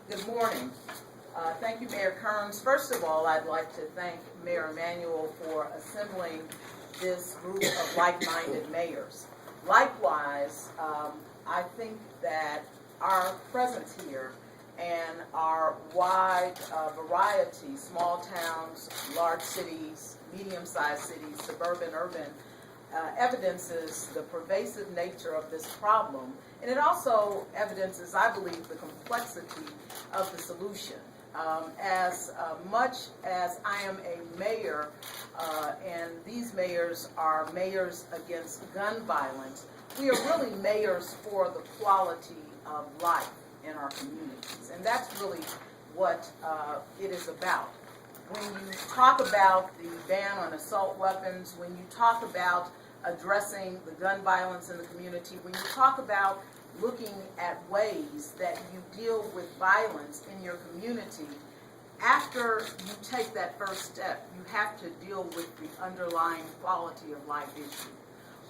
Good morning. Thank you, Mayor Kearns. First of all, I'd like to thank Mayor Emanuel for assembling this group of like-minded mayors. Likewise, I think that our presence here and our wide variety, small towns, large cities, medium-sized cities, suburban, urban, evidences the pervasive nature of this problem, and it also evidences, I believe, the complexity of the solution. As much as I am a mayor, and these mayors are mayors against gun violence, we are really mayors for the quality of life in our communities, and that's really what it is about. When you talk about the ban on assault weapons, when you talk about addressing the gun violence in the community, when you talk about looking at ways that you deal with violence in your community, after you take that first step, you have to deal with the underlying quality of life issue.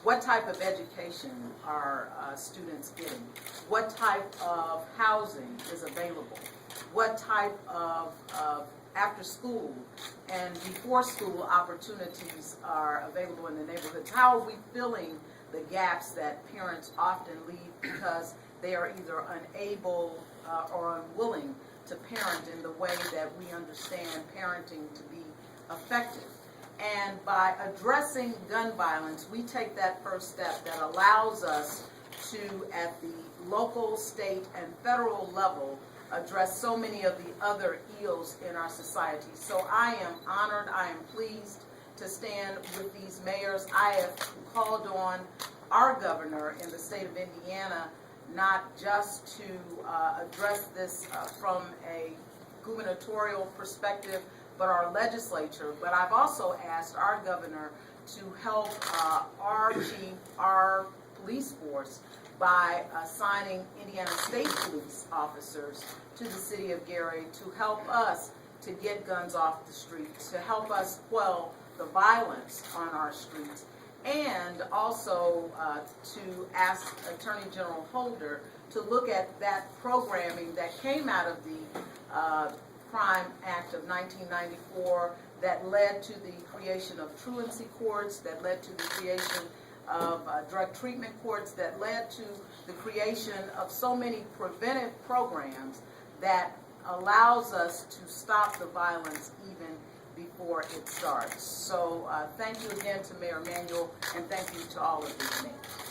What type of education are students getting? What type of housing is available? What type of after school and before school opportunities are available in the neighborhoods? How are we filling the gaps that parents often leave because they are either unable or unwilling to parent in the way that we understand parenting to be effective? And by addressing gun violence, we take that first step that allows us to, at the local, state, and federal level, address so many of the other ills in our society. So I am honored, I am pleased to stand with these mayors. I have called on our governor in the state of Indiana not just to address this from a gubernatorial perspective, but our legislature. But I've also asked our governor to help our chief, our police force, by assigning Indiana State Police officers to the city of Gary to help us to get guns off the streets, to help us quell the violence on our streets, and also to ask Attorney General Holder to look at that programming that came out of the Crime Act of 1994 that led to the creation of truancy courts, that led to the creation of drug treatment courts, that led to the creation of so many preventive programs that allows us to stop the violence even before it starts. So thank you again to Mayor Emanuel, and thank you to all of these mayors.